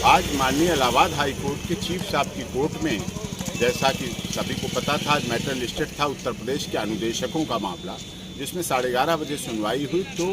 आज माननीय Allahabad high court के चीफ साहब की कोर्ट में, जैसा कि सभी को पता था, आज मैटर लिस्टेड था उत्तर प्रदेश के अनुदेशकों का मामला, जिसमें 11:30 बजे सुनवाई हुई। तो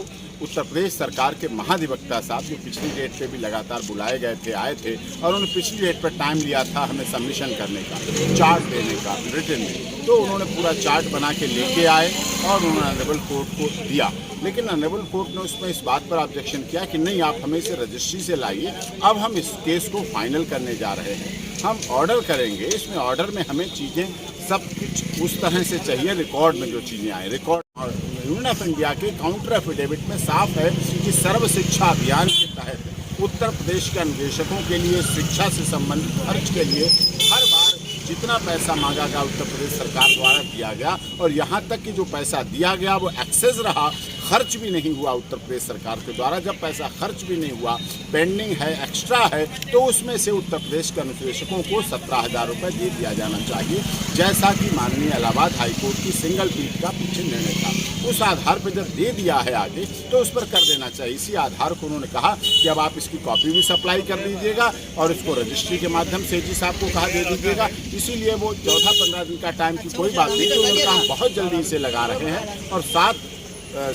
उत्तर प्रदेश सरकार के महाधिवक्ता साहब, जो पिछली डेट पे भी लगातार बुलाए गए थे, आए थे, और उन्होंने पिछली डेट पर टाइम लिया था हमें सबमिशन करने का, चार्ट देने का रिटन में। तो उन्होंने पूरा चार्ट बना के लेके आए और उन्होंने ऑनरेबल कोर्ट को दिया। लेकिन ऑनरेबल कोर्ट ने उसमें इस बात पर ऑब्जेक्शन किया कि नहीं, आप हमें इसे रजिस्ट्री से लाइए, अब हम इस केस को फाइनल करने जा रहे हैं, हम ऑर्डर करेंगे। इसमें ऑर्डर में हमें चीज़ें सब कुछ उस तरह से चाहिए, रिकॉर्ड में जो चीज़ें आए, रिकॉर्ड। और यूनियन ऑफ इंडिया के काउंटर एफिडेविट में साफ है कि सर्व शिक्षा अभियान के तहत उत्तर प्रदेश के अनुदेशकों के लिए शिक्षा से संबंधित खर्च के लिए हर बार जितना पैसा मांगा गया उत्तर प्रदेश सरकार द्वारा दिया गया, और यहाँ तक कि जो पैसा दिया गया वो एक्सेस रहा, खर्च भी नहीं हुआ उत्तर प्रदेश सरकार के द्वारा। जब पैसा खर्च भी नहीं हुआ, पेंडिंग है, एक्स्ट्रा है, तो उसमें से उत्तर प्रदेश के अनुदेशकों को 17,000 रुपये दे दिया जाना चाहिए, जैसा कि माननीय इलाहाबाद हाईकोर्ट की सिंगल पीठ का पीछे निर्णय था। उस आधार पर जब दे दिया है आगे, तो उस पर कर देना चाहिए। इसी आधार को उन्होंने कहा कि अब आप इसकी कॉपी भी सप्लाई कर दीजिएगा और इसको रजिस्ट्री के माध्यम से जी साहब को कहा दे दीजिएगा। इसीलिए वो 14-15 दिन का टाइम की कोई बात नहीं, तो उन्होंने कहा हम बहुत जल्दी इसे लगा रहे हैं और 7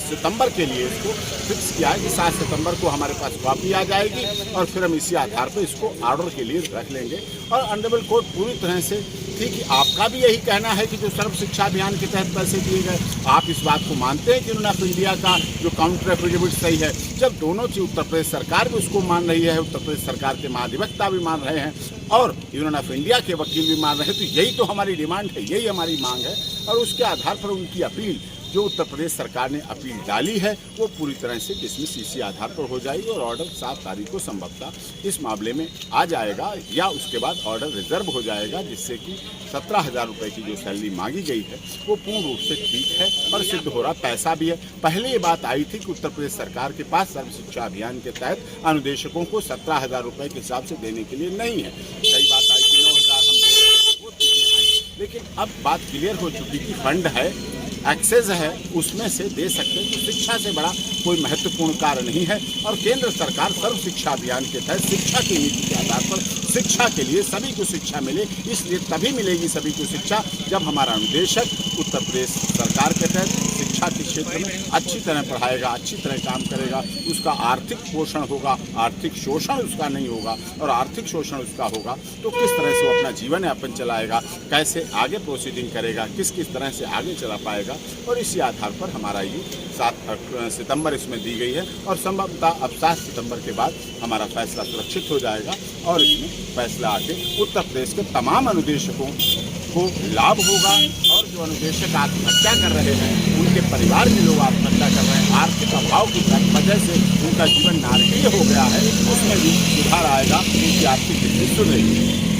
सितंबर के लिए इसको फिक्स किया है कि 7 सितंबर को हमारे पास कॉपी आ जाएगी और फिर हम इसी आधार पर इसको ऑर्डर के लिए रख लेंगे। और ऑनरेबल कोर्ट पूरी तरह से थी कि आपका भी यही कहना है कि जो सर्व शिक्षा अभियान के तहत पैसे दिए गए, आप इस बात को मानते हैं कि यूनियन ऑफ इंडिया का जो काउंटर एफिडेविट सही है। जब दोनों चीज उत्तर प्रदेश सरकार भी उसको मान रही है, उत्तर प्रदेश सरकार के महाधिवक्ता भी मान रहे हैं और यूनियन ऑफ इंडिया के वकील भी मान रहे हैं, तो यही तो हमारी डिमांड है, यही हमारी मांग है। और उसके आधार पर उनकी अपील, जो उत्तर प्रदेश सरकार ने अपील डाली है, वो पूरी तरह से डिसमिस इसी आधार पर हो जाएगी और ऑर्डर 7 तारीख को संभवतः इस मामले में आ जाएगा, या उसके बाद ऑर्डर रिजर्व हो जाएगा, जिससे कि 17,000 रुपये की जो सैलरी मांगी गई है वो पूर्ण रूप से ठीक है और सिद्ध हो रहा, पैसा भी है। पहले ये बात आई थी कि उत्तर प्रदेश सरकार के पास सर्व शिक्षा अभियान के तहत अनुदेशकों को 17,000 रुपये के हिसाब से देने के लिए नहीं है। कई बात आई कि 9,000 हम दे रहे हैं, वो चीज़ें आई, लेकिन अब बात क्लियर हो चुकी कि फंड है, एक्सेस है, उसमें से दे सकते हैं। तो शिक्षा से बड़ा कोई महत्वपूर्ण कार्य नहीं है और केंद्र सरकार सर्व शिक्षा अभियान के तहत शिक्षा की नीति के आधार पर शिक्षा के लिए सभी को शिक्षा मिले, इसलिए तभी मिलेगी सभी को शिक्षा जब हमारा अनुदेशक उत्तर प्रदेश सरकार के तहत शिक्षा के क्षेत्र में अच्छी तरह पढ़ाएगा, अच्छी तरह काम करेगा, उसका आर्थिक पोषण होगा, आर्थिक शोषण उसका नहीं होगा। और आर्थिक शोषण उसका होगा तो किस तरह से वो अपना जीवन यापन चलाएगा, कैसे आगे प्रोसीडिंग करेगा, किस तरह से आगे चला पाएगा। और इसी आधार पर हमारा ये 7 सितंबर इसमें दी गई है और संभवतः अब 7 सितंबर के बाद हमारा फैसला सुरक्षित हो जाएगा और इसमें फैसला आके उत्तर प्रदेश के तमाम अनुदेशकों को लाभ होगा। और जो अनुदेशक आत्महत्या कर रहे हैं, उनके परिवार के लोग आत्महत्या कर रहे हैं, आर्थिक अभाव की वजह से उनका जीवन नारकीय हो गया है, उसमें भी सुधार आएगा, उनकी आर्थिक स्थिति सुधरेगी।